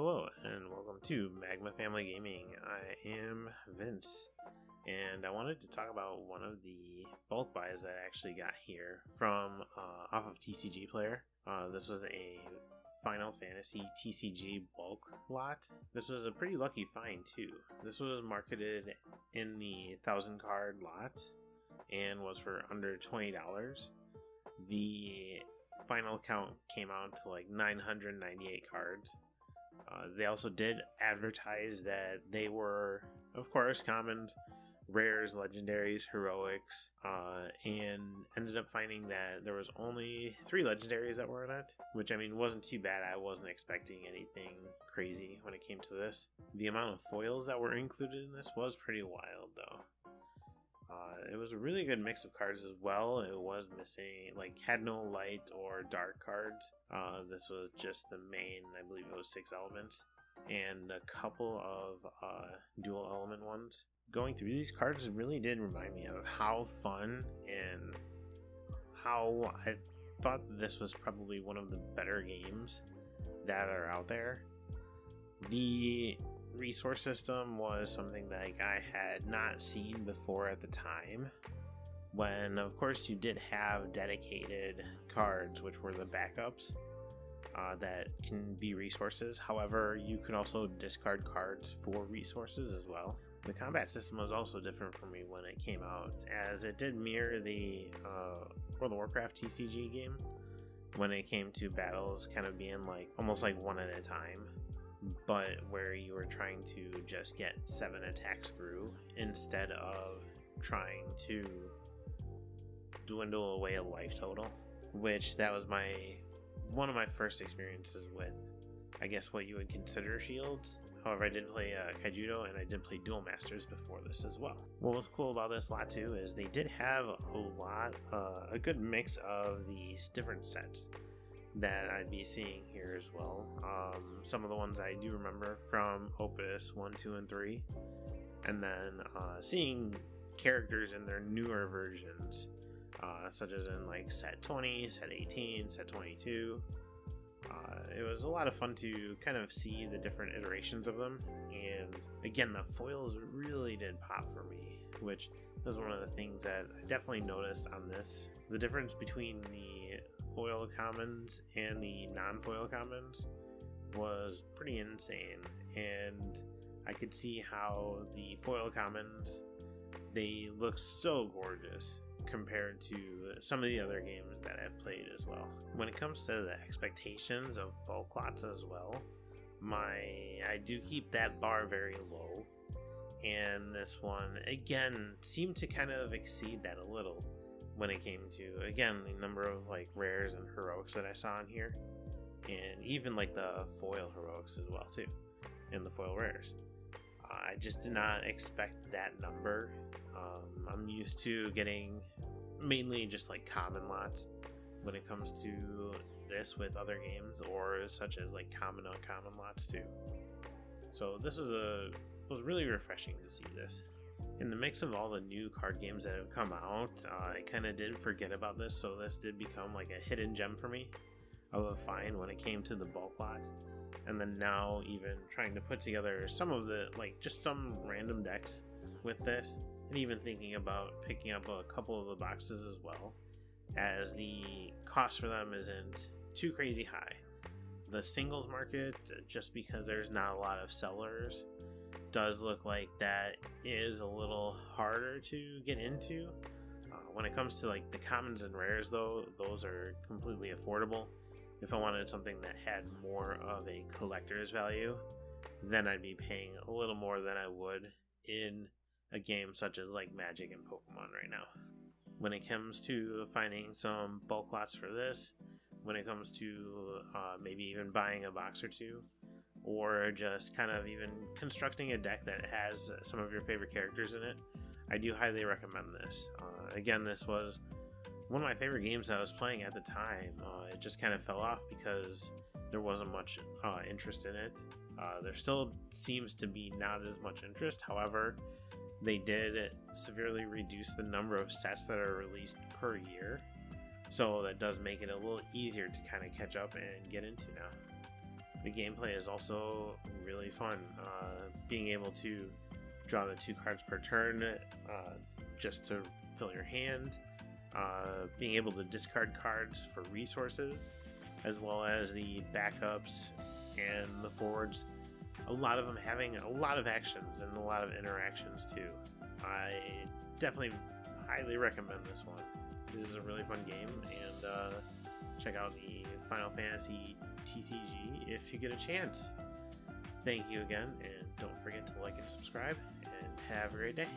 Hello and welcome to Magma Family Gaming. I am Vince, and I wanted to talk about one of the bulk buys that I actually got here from off of TCGPlayer. This was a Final Fantasy TCG bulk lot. This was a pretty lucky find too. This was marketed in the 1,000 card lot and was for under $20. The final count came out to like 998 cards. They also did advertise that they were, of course, commons, rares, legendaries, heroics, and ended up finding that there was only 3 legendaries that were in it, which, I mean, wasn't too bad. I wasn't expecting anything crazy when it came to this. The amount of foils that were included in this was pretty wild, though. It was a really good mix of cards as well. It was missing, had no light or dark cards. This was just the main, I believe it was 6 elements, and a couple of dual element ones. Going through these cards really did remind me of how fun and how I thought this was probably one of the better games that are out there. The resource system was something that I had not seen before at the time, when of course you did have dedicated cards, which were the backups that can be resources. However, you could also discard cards for resources as well. The combat system was also different for me when it came out, as it did mirror the World of Warcraft TCG game when it came to battles kind of being almost like one at a time, but where you were trying to just get 7 attacks through instead of trying to dwindle away a life total, which that was one of my first experiences with, I guess, what you would consider shields. However, I did play Kaijudo, and I did play Duel Masters before this as well. What was cool about this lot too is they did have a good mix of these different sets that I'd be seeing here as well. Some of the ones I do remember from Opus 1, 2, and 3, and then seeing characters in their newer versions, such as in set 20, set 18, set 22. It was a lot of fun to kind of see the different iterations of them, and again, the foils really did pop for me, which was one of the things that I definitely noticed on this. The difference between the foil commons and the non-foil commons was pretty insane, and I could see how the foil commons, they look so gorgeous compared to some of the other games that I've played as well. When it comes to the expectations of bulk lots as well, I do keep that bar very low, and this one again seemed to kind of exceed that a little when it came to, again, the number of rares and heroics that I saw in here, and even the foil heroics as well too, and the foil rares. I just did not expect that number. I'm used to getting mainly just common lots when it comes to this with other games, or such as common uncommon lots too. So this was really refreshing to see this. In the mix of all the new card games that have come out, I kind of did forget about this, so this did become a hidden gem for me of a find when it came to the bulk lot. And then now even trying to put together some of the, just some random decks with this, and even thinking about picking up a couple of the boxes as well, as the cost for them isn't too crazy high. The singles market, just because there's not a lot of sellers, does look like that is a little harder to get into. When it comes to the commons and rares though, those are completely affordable. If I wanted something that had more of a collector's value, then I'd be paying a little more than I would in a game such as Magic and Pokemon right now. When it comes to finding some bulk lots for this, when it comes to maybe even buying a box or two, or just kind of even constructing a deck that has some of your favorite characters in it, I do highly recommend this. Again, this was one of my favorite games I was playing at the time. It just kind of fell off because there wasn't much interest in it. There still seems to be not as much interest. However, they did severely reduce the number of sets that are released per year, so that does make it a little easier to kind of catch up and get into now. The gameplay is also really fun. Being able to draw the 2 cards per turn just to fill your hand, being able to discard cards for resources, as well as the backups and the forwards. A lot of them having a lot of actions and a lot of interactions too. I definitely highly recommend this one. This is a really fun game, and check out the Final Fantasy TCG if you get a chance. Thank you again, and don't forget to like and subscribe, and have a great day.